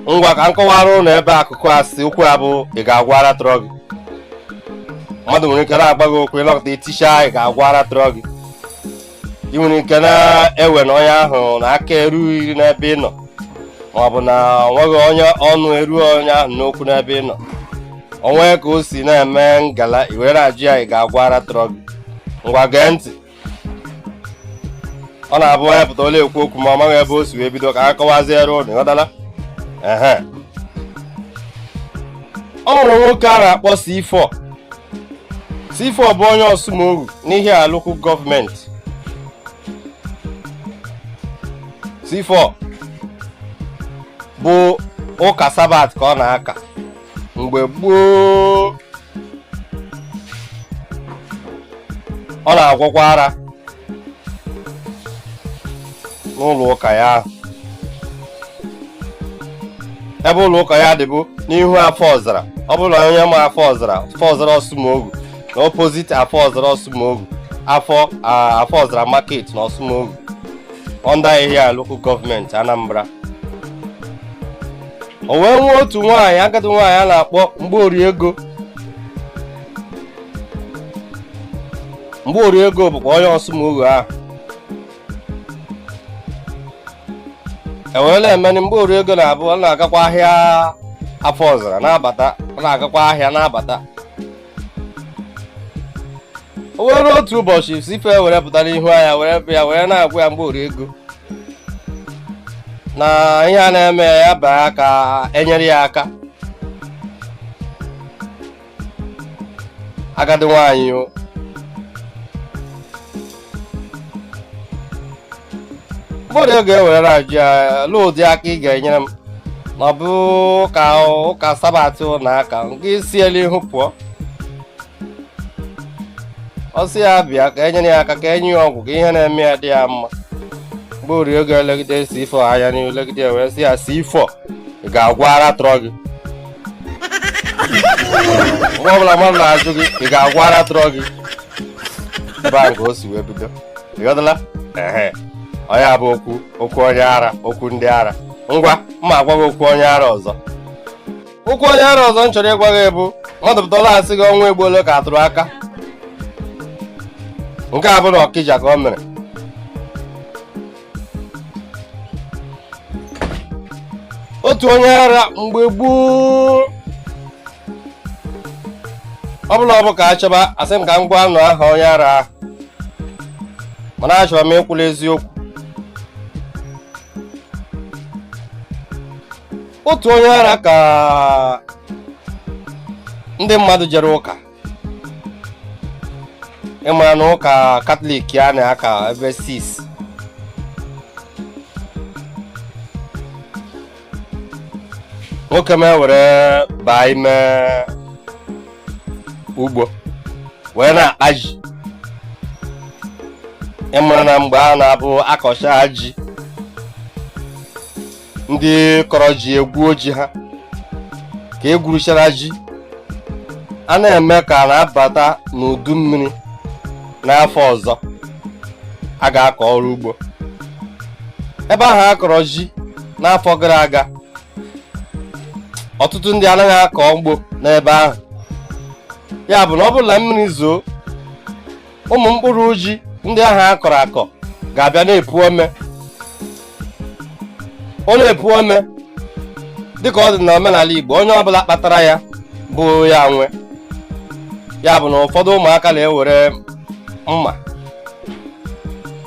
ngwa ka nkọwara ụlọ ebe akụkụ asị okwu a bụ ị ga-agwara trọ gị. Mmadụ nwere ike na-agba gị okwu ịlọkọta itisha ị ga-agwara trọ gị. Ị nwere ike na-ewe na onye ahụ na aka erughị n'ebe ị nọ, maọbụ na onweghị onye ọnụ eruo onye ahụ n'okwu n'ebe ị nọ. Onwe ka o si na-eme ngala i were ajụ ya ị ga-agwara trọ gị. Ngwa gee ntị. Ọ na-abụ onye pụta ole ekwu okwu ma ọ maghị ebe o si wee bido ka a kọwaziere ụnụ, ịghọtala? Ọ nwere nwoke a na-akpọ C4. C4 bụ onye ọsụmoru n'ihe alụkụ gọọmenti. C4 bụ ụka sabat ka ọ na-aka mgbe gboo. Ọ na-agwọkwa ara n'ụlọ ụka ya ahụ. Ebe ụlọ ụka ya dịbụ n'ihu afọ ọzara. Ọ bụrụ na onye ma afọ ọzara ọsụmogu na opposite afọ ọzara ọsụmogu, afọ ọzara market na ọsụmogu, under ahịhịa local government Anambra. O wee nwee otu nwaanyị, agadi nwaanyị a na-akpọ Mgborie-Ego. Mgborie-Ego bụkwa onye ọsụmogu ahụ. Ewela emeni Mgborie-Ego na-abụ ọ na-agakwa ahịa afọ ọzara na-abata, ọ na-agakwa ahịa na-abata. O were otu ụbọchị C4 were pụta n'ihu anya were na-agwa ya Mgborie-Ego na ihe a na-eme ya baa ka enyere ya aka. Agadi nwaanyị o. Mgborie-Ego ewere ajụ ya lụ ụdị aka ị ga-enyere m na ọ bụ ka ụka sabat na aka nke siela ihu pụọ. Ọ sị ya bịa ka enyere ya aka ka enye ya ọgwụ ka ihe na-eme ya dị ya mma. Mgborie-Ego elegide C4 anya n'ihu legide wee sị ya C4 ị ga-agwara trọ gị. Mgbe ọbụla mmadụ na-ajụ gị ị ga-agwara trọ gị, ebe a nke o si wee bido, ịghọtala? Onye a bụ okwu onye ara, okwu ndị ara. Ngwa mma agwa gị okwu onye ara ọzọ. Okwu onye ara ọzọ m chọrọ ịgwa gị bụ mmadụ pụtara asị gị ọnwa egbuole ka atụrụ aka. Nke a bụ na Ọkịja ka o mere. Otu onye ara mgbe gboo, ọ bụla ọ bụ ka achọba asị m ka m gwa anụ aha onye ara ahụ, mana achọrọ m ịkwụla eziokwu. Otu onye ara ka ndị mmadụ jere ụka. Ịmara na ụka Katọlik a na-aka ebe 6. Nwoke m were baa ime ugbo wee na-akpa ji. Ịmara na mgbe a na-abụ akọcha ji, ndị kọrọ ji egwuo ji ha ka egwuruchara ji, a na-eme ka a na-abata n'udu mmiri n'afọ ọzọ a ga-akọ ọrụ ugbo. Ebe ahụ a kọrọ ji n'afọ gara aga, ọtụtụ ndị anaghị akọ ugbo n'ebe ahụ. Ya bụ na ọ bụrụ na mmiri zoo, ụmụ mkpụrụ ji ndị ahụ akọrọ akọ ga-abịa na-epu ome. Ọ na-epu ome dịka ọ dị n'omenala Igbo, onye ọbụla kpatara ya bụ ya nwe. Ya bụ na ụfọdụ ụmụaka na-ewere mma.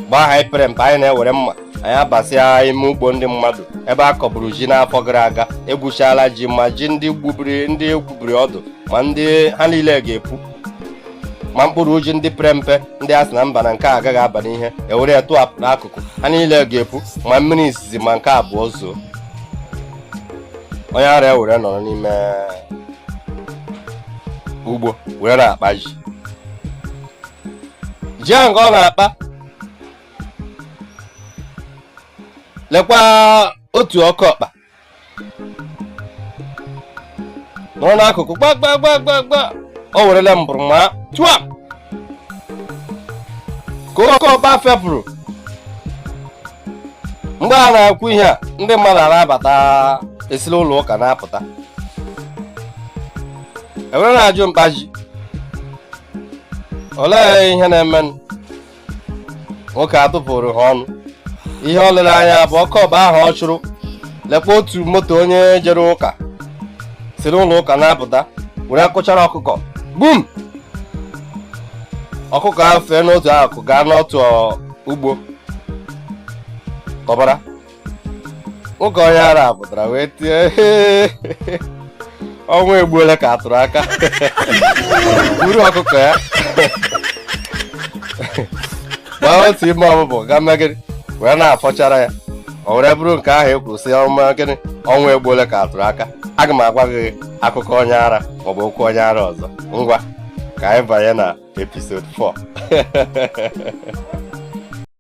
Mgbe aha anyị pere mpe anyị na-ewere mma anyị abasịa ime ugbo ndị mmadụ ebe a kọburu ji n'afọ gara aga, egwuchala ji ma ji ndị egwubiri ọdụ ma ndị ha niile ga-epu, ma mkpụrụ ji ndị pere mpe ndị a sị na mba na nke a agaghị aba n'ihe ewere ya tụhapụ n'akụkụ, ha niile ga-epu ma mmiri izizi ma nke abụọ zoo. Onye ara ewere nọrọ n'ime ugbo were na-akpa ji. Ji ahụ nke ọ na-akpa, lekwa otu ọkụ ọkpa nọ n'akụkụ gbagbagbagbagba. O werele mbụrụ ma tụa ka oke ọkpa fepụrụ. Mgbe a na-akwu ihe a, ndị mmadụ na-abata esila ụlọ ụka na-apụta ewere na-ajụ mkpaji olee ihe na-eme. Nwoke atụpụrụ ha ọnụ. Ihe ọ lere anya bụ ọkụ ọba ahụ ọ chụrụ. Lekwa otu moto onye jere ụka si n'ụlọ ụka na-apụta were kụchara ọkụkọ bum. Ọkụkọ ahụ fee n'otu akụkụ gaa n'otu ugbo tọbara. Nwoke onye ara pụtara wee tie ọnwa egbuola ka atụrụ aka buru ọkụkọ ya gbaa otu ime ọbụbụ ga megịrị wee na-afọchara ya. O were bụrụ nke ahụ ekwusi ọma gịnị ọnwa egbuola ka atụrụ aka. Aga m agwa gị akụkọ onye ara maọbụ okwu onye ara ọzọ. Ngwa ka anyị banye na episode 4.